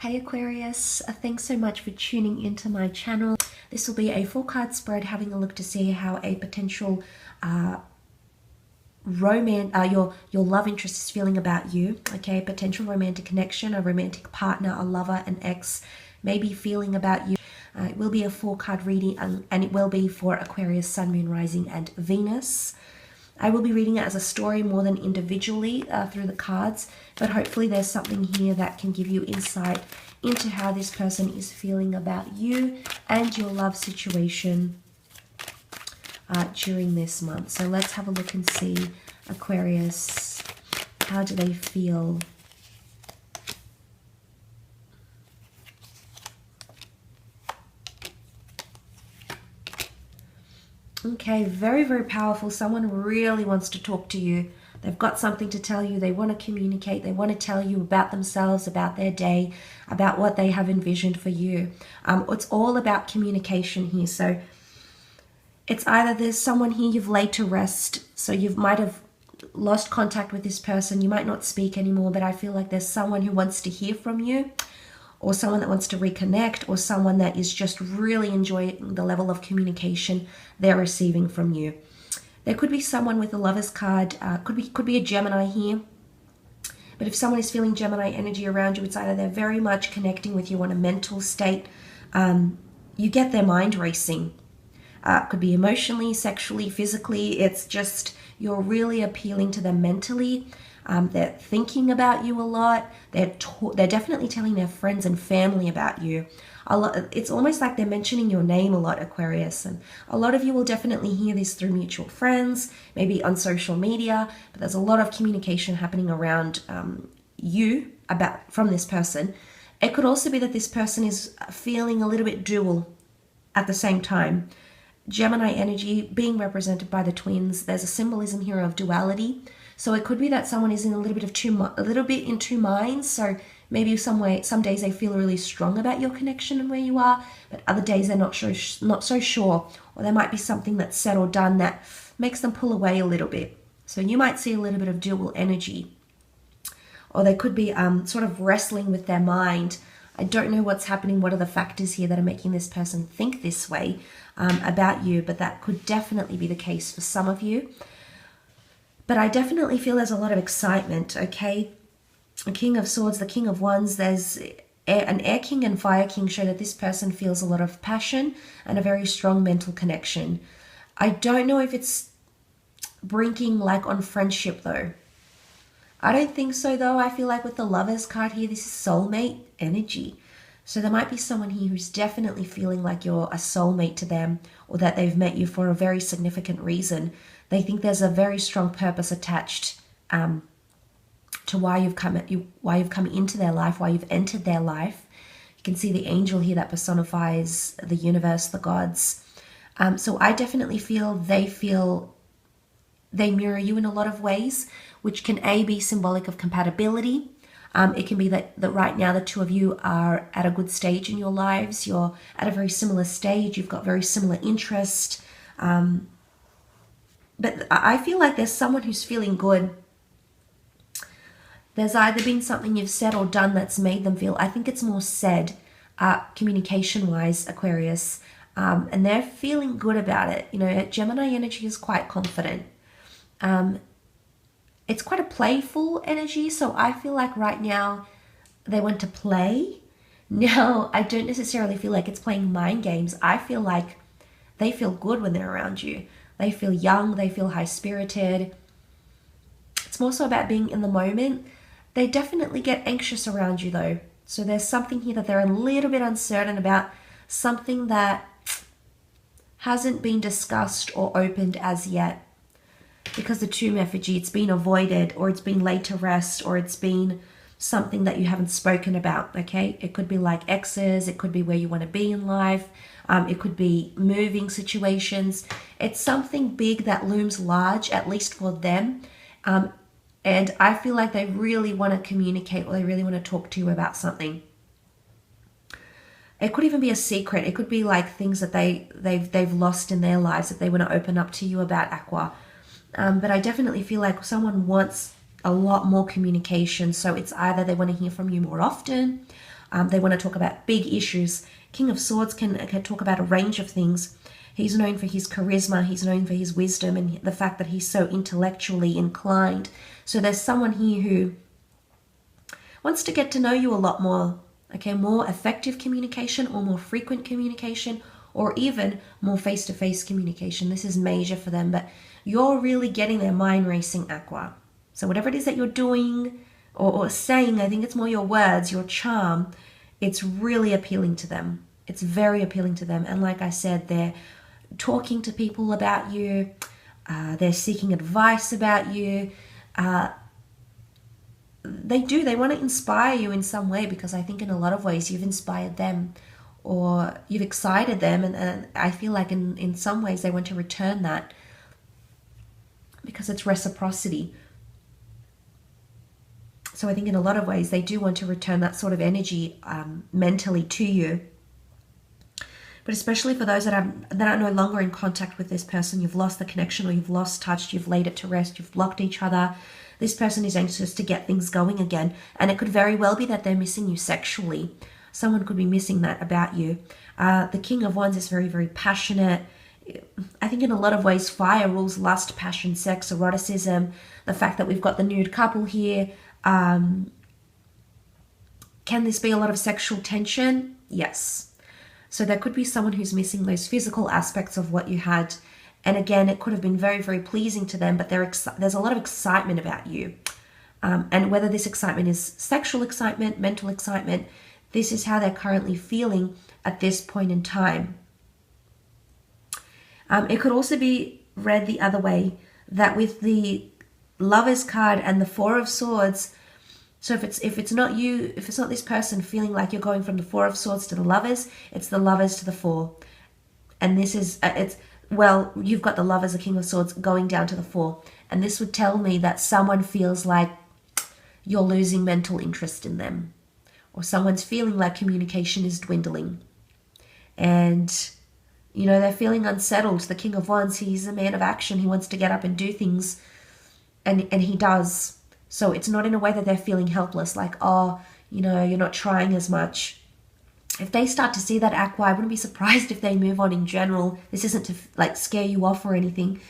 Hey Aquarius, thanks so much for tuning into my channel. This will be a 4-card spread having a look to see how a potential your love interest is feeling about you. Okay, potential romantic connection, a romantic partner, a lover, an ex may be feeling about you. It will be a 4-card reading and it will be for Aquarius, Sun, Moon, Rising and Venus. I will be reading it as a story more than individually through the cards, but hopefully there's something here that can give you insight into how this person is feeling about you and your love situation during this month. So let's have a look and see, Aquarius, how do they feel? Okay, very, very powerful. Someone really wants to talk to you. They've got something to tell you. They want to communicate. They want to tell you about themselves, about their day, about what they have envisioned for you. It's all about communication here. So it's either there's someone here you've laid to rest. So you might have lost contact with this person. You might not speak anymore, but I feel like there's someone who wants to hear from you, or someone that wants to reconnect, or someone that is just really enjoying the level of communication they're receiving from you. There could be someone with a Lover's card, could be a Gemini here. But if someone is feeling Gemini energy around you, it's either they're very much connecting with you on a mental state. You get their mind racing. Could be emotionally, sexually, physically. It's just you're really appealing to them mentally. They're thinking about you a lot. They're definitely telling their friends and family about you. It's almost like they're mentioning your name a lot, Aquarius. And a lot of you will definitely hear this through mutual friends, maybe on social media. But there's a lot of communication happening around you from this person. It could also be that this person is feeling a little bit dual at the same time. Gemini energy being represented by the twins. There's a symbolism here of duality. So it could be that someone is in a little bit in two minds. So maybe some days they feel really strong about your connection and where you are, but other days they're not so sure. Or there might be something that's said or done that makes them pull away a little bit. So you might see a little bit of dual energy. Or they could be sort of wrestling with their mind. I don't know what's happening. What are the factors here that are making this person think this way about you? But that could definitely be the case for some of you. But I definitely feel there's a lot of excitement, okay? The King of Swords, the King of Wands, there's an Air King and Fire King show that this person feels a lot of passion and a very strong mental connection. I don't know if it's brinking like on friendship though. I don't think so though. I feel like with the Lovers card here, this is soulmate energy. So there might be someone here who's definitely feeling like you're a soulmate to them, or that they've met you for a very significant reason. They think there's a very strong purpose attached to why you've come into their life, why you've entered their life. You can see the angel here that personifies the universe, the gods. So I definitely feel they mirror you in a lot of ways, which can be symbolic of compatibility. It can be that right now the two of you are at a good stage in your lives. You're at a very similar stage. You've got very similar interest. But I feel like there's someone who's feeling good. There's either been something you've said or done that's made them feel, I think it's more said, communication-wise, Aquarius. And they're feeling good about it. You know, Gemini energy is quite confident. It's quite a playful energy, so I feel like right now they want to play. Now, I don't necessarily feel like it's playing mind games. I feel like they feel good when they're around you. They feel young, they feel high-spirited. It's more so about being in the moment. They definitely get anxious around you though. So there's something here that they're a little bit uncertain about, something that hasn't been discussed or opened as yet. Because the Tomb effigy, it's been avoided, or it's been laid to rest, or it's been something that you haven't spoken about, okay? It could be like exes, it could be where you want to be in life, it could be moving situations. It's something big that looms large, at least for them. And I feel like they really want to communicate, or they really want to talk to you about something. It could even be a secret. It could be like things that they've lost in their lives that they want to open up to you about, Aqua. But I definitely feel like someone wants a lot more communication. So it's either they want to hear from you more often, They want to talk about big issues. King of Swords can talk about a range of things. He's known for his charisma, he's known for his wisdom, and the fact that he's so intellectually inclined. So there's someone here who wants to get to know you a lot more, okay? More effective communication, or more frequent communication, or even more face-to-face communication. This is major for them, but you're really getting their mind racing, Aqua. So whatever it is that you're doing or saying, I think it's more your words, your charm, it's really appealing to them. It's very appealing to them. And like I said, they're talking to people about you. They're seeking advice about you. They want to inspire you in some way, because I think in a lot of ways you've inspired them or you've excited them. And I feel like in some ways they want to return that, because it's reciprocity. So I think in a lot of ways they do want to return that sort of energy mentally to you. But especially for those that are no longer in contact with this person, you've lost the connection, or you've lost touch, you've laid it to rest, you've blocked each other. This person is anxious to get things going again. And it could very well be that they're missing you sexually. Someone could be missing that about you. The King of Wands is very, very passionate. I think in a lot of ways, fire rules lust, passion, sex, eroticism. The fact that we've got the nude couple here. Can this be a lot of sexual tension? Yes. So there could be someone who's missing those physical aspects of what you had. And again, it could have been very, very pleasing to them, but there's a lot of excitement about you. And whether this excitement is sexual excitement, mental excitement, this is how they're currently feeling at this point in time. It could also be read the other way, that with the Lovers card and the Four of Swords, so if it's not you, if it's not this person feeling like you're going from the Four of Swords to the Lovers, it's the Lovers to the Four. And this is, well, you've got the Lovers, the King of Swords, going down to the Four. And this would tell me that someone feels like you're losing mental interest in them. Or someone's feeling like communication is dwindling. And, you know, they're feeling unsettled. The King of Wands, he's a man of action. He wants to get up and do things. And he does. So it's not in a way that they're feeling helpless, like, oh, you know, you're not trying as much. If they start to see that, Aqua, I wouldn't be surprised if they move on in general. This isn't to like scare you off or anything,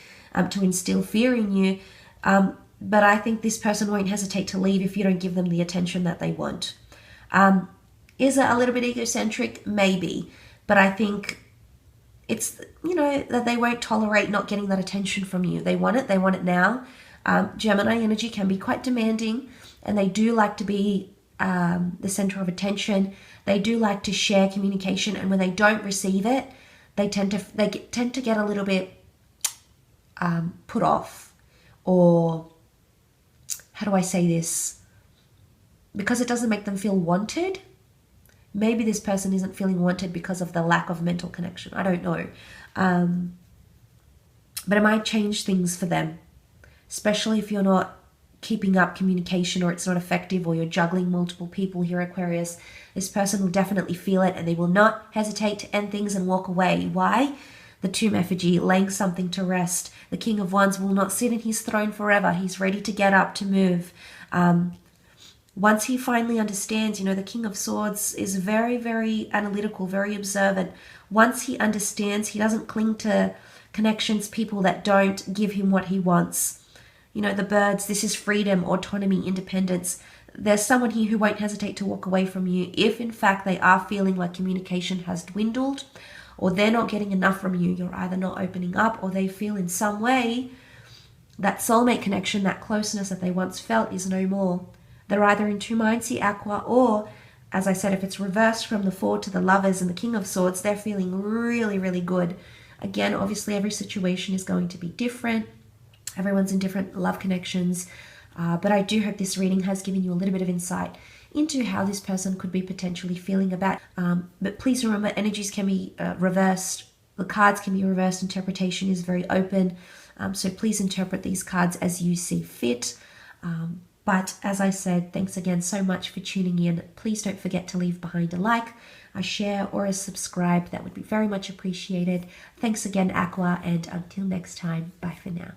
to instill fear in you. But I think this person won't hesitate to leave if you don't give them the attention that they want. Is it a little bit egocentric? Maybe. But I think it's, you know, that they won't tolerate not getting that attention from you. They want it now. Gemini energy can be quite demanding, and they do like to be the center of attention. They do like to share communication, and when they don't receive it, they tend to get a little bit put off, or how do I say this? Because it doesn't make them feel wanted. Maybe this person isn't feeling wanted because of the lack of mental connection. I don't know. But it might change things for them. Especially if you're not keeping up communication, or it's not effective, or you're juggling multiple people here, Aquarius. This person will definitely feel it, and they will not hesitate to end things and walk away. Why? The Tomb effigy, laying something to rest. The King of Wands will not sit in his throne forever. He's ready to get up, to move. Once he finally understands, you know, the King of Swords is very, very analytical, very observant. Once he understands, he doesn't cling to connections, people that don't give him what he wants. You know, the birds, this is freedom, autonomy, independence. There's someone here who won't hesitate to walk away from you if, in fact, they are feeling like communication has dwindled, or they're not getting enough from you. You're either not opening up, or they feel in some way that soulmate connection, that closeness that they once felt, is no more. They're either in two minds here, Aqua, or, as I said, if it's reversed from the Four to the Lovers and the King of Swords, they're feeling really, really good. Again, obviously, every situation is going to be different. Everyone's in different love connections, but I do hope this reading has given you a little bit of insight into how this person could be potentially feeling about. But please remember, energies can be reversed. The cards can be reversed. Interpretation is very open. So please interpret these cards as you see fit. But as I said, thanks again so much for tuning in. Please don't forget to leave behind a like, a share, or a subscribe. That would be very much appreciated. Thanks again, Aqua, and until next time, bye for now.